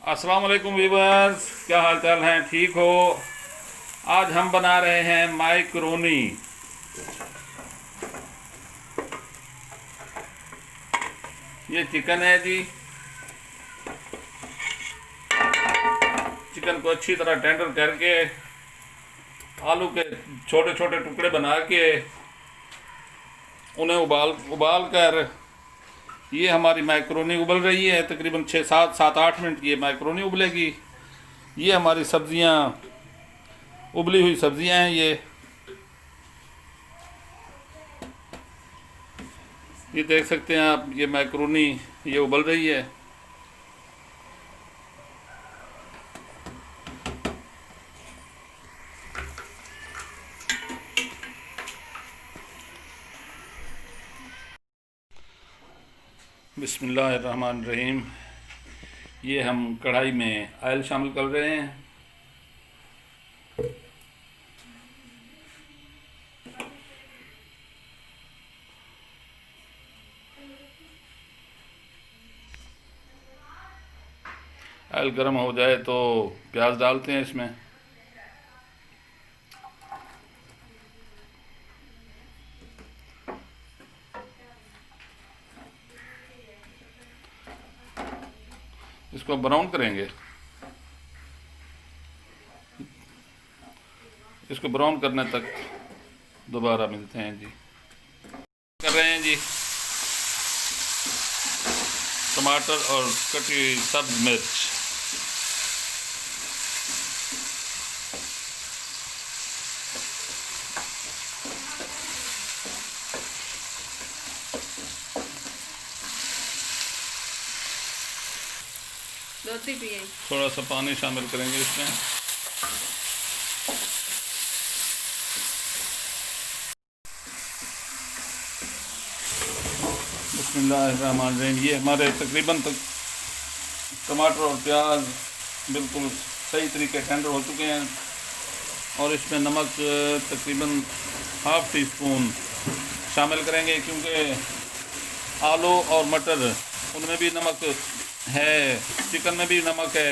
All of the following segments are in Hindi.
अस्सलाम वालेकुम वीवर्स, क्या हाल चाल हैं? ठीक हो? आज हम बना रहे हैं माइक्रोनी। ये चिकन है जी। चिकन को अच्छी तरह टेंडर करके आलू के छोटे छोटे टुकड़े बना के उन्हें उबाल उबाल कर ये हमारी माइक्रोनी उबल रही है। तकरीबन 6 7 8 मिनट ये माइक्रोनी उबलेगी। ये हमारी सब्जियां, उबली हुई सब्जियां हैं। ये देख सकते हैं आप, ये मैक्रोनी ये उबल रही है। बिस्मिल्लाहिर्रहमानिर्रहीम। ये हम कढ़ाई में ऑयल शामिल कर रहे हैं। ऑयल गर्म हो जाए तो प्याज डालते हैं इसमें। इसको ब्राउन करेंगे। इसको ब्राउन करने तक दोबारा मिलते हैं जी। कर रहे हैं जी टमाटर और कटी हुई सब्ज मिर्च। थोड़ा सा पानी शामिल करेंगे इसमें। बिस्मिल्लाहिर्रहमानिर्रहीम। ये हमारे तकरीबन टमाटर और प्याज बिल्कुल सही तरीके टेंडर हो चुके हैं। और इसमें नमक तकरीबन हाफ़ टी स्पून शामिल करेंगे, क्योंकि आलू और मटर उनमें भी नमक है, चिकन में भी नमक है।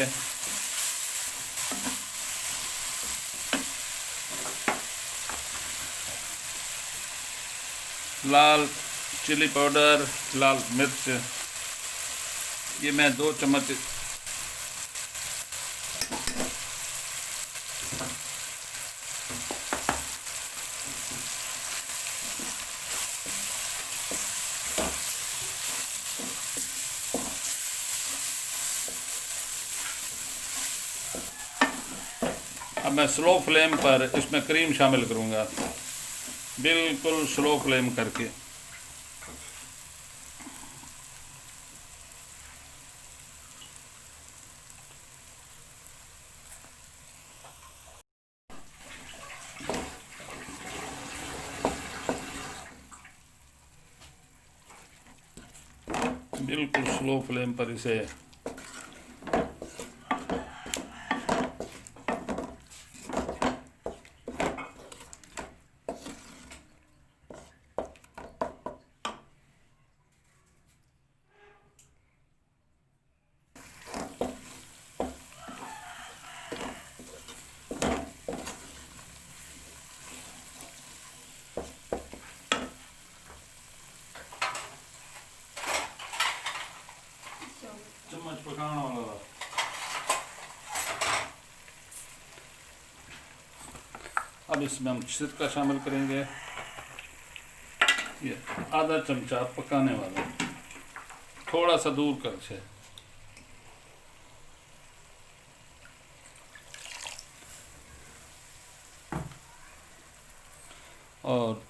लाल चिली पाउडर, लाल मिर्च, ये मैं 2 चम्मच। अब मैं स्लो फ्लेम पर इसमें क्रीम शामिल करूँगा, बिल्कुल स्लो फ्लेम करके। बिल्कुल स्लो फ्लेम पर इसे चम्मच पकाने वाला। अब इसमें हम सिरका शामिल करेंगे, ये आधा चमचा पकाने वाला, थोड़ा सा दूर कर से। और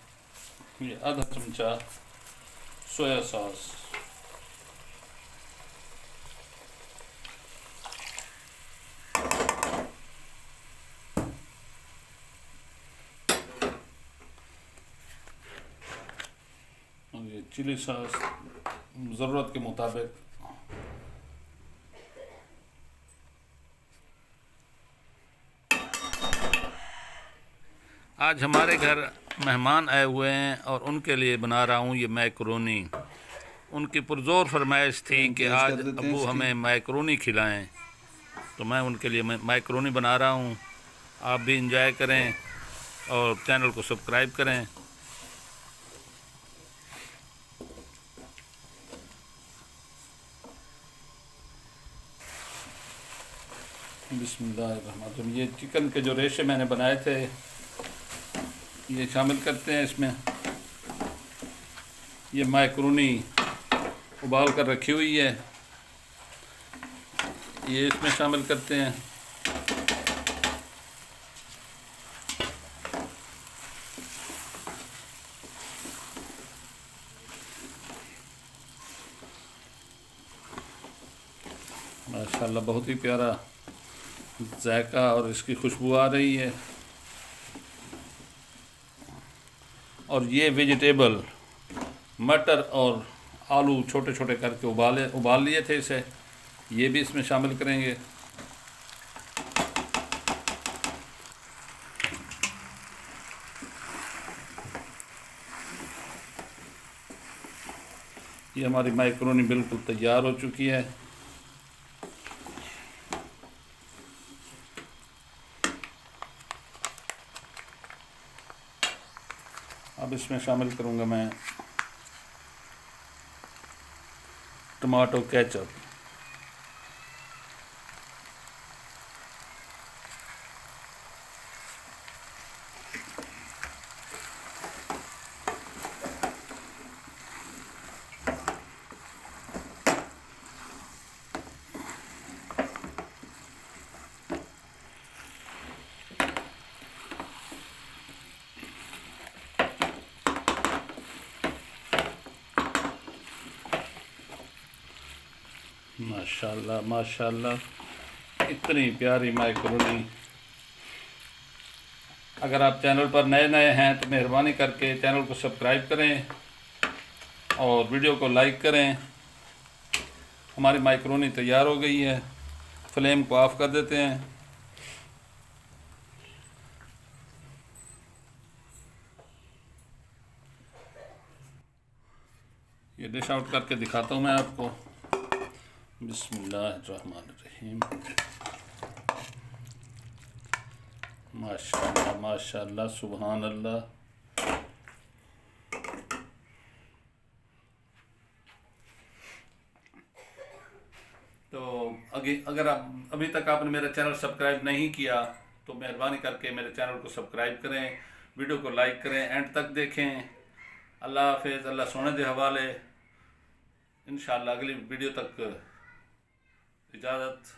ये आधा चमचा सोया सॉस। और ये चिली सॉस ज़रूरत के मुताबिक। आज हमारे घर मेहमान आए हुए हैं और उनके लिए बना रहा हूँ ये मैक्रोनी। उनकी पुरज़ोर फरमाइश थी कि आज अब्बू हमें मैक्रोनी खिलाएं। तो मैं उनके लिए मैं मैकरोनी बना रहा हूँ। आप भी इंजॉय करें और चैनल को सब्सक्राइब करें। बिस्मिल्लाहिर्रहमानिर्रहीम। ये चिकन के जो रेशे मैंने बनाए थे ये शामिल करते हैं इसमें। ये मैकरोनी उबाल कर रखी हुई है, ये इसमें शामिल करते हैं। माशाल्लाह बहुत ही प्यारा जायका और इसकी खुशबू आ रही है। और ये वेजिटेबल मटर और आलू छोटे छोटे करके उबाल लिए थे इसे, ये भी इसमें शामिल करेंगे। ये हमारी मैकरोनी बिल्कुल तैयार हो चुकी है। अब इसमें शामिल करूँगा मैं टमाटो केचप। माशाल्लाह माशाल्लाह, इतनी प्यारी मैकरोनी। अगर आप चैनल पर नए हैं तो मेहरबानी करके चैनल को सब्सक्राइब करें और वीडियो को लाइक करें। हमारी मैकरोनी तैयार हो गई है। फ्लेम को ऑफ कर देते हैं। ये डिश आउट करके दिखाता हूँ मैं आपको। बिस्मिल्लाहिर्रहमानिर्रहीम। माशाल्लाह माशाल्लाह, सुभान अल्लाह। तो अगर आप अभी तक आपने मेरा चैनल सब्सक्राइब नहीं किया तो मेहरबानी करके मेरे चैनल को सब्सक्राइब करें, वीडियो को लाइक करें, एंड तक देखें। अल्लाह हाफिज़, अल्लाह सोने दे हवाले। इंशाअल्लाह अगली वीडियो तक इजाज़त।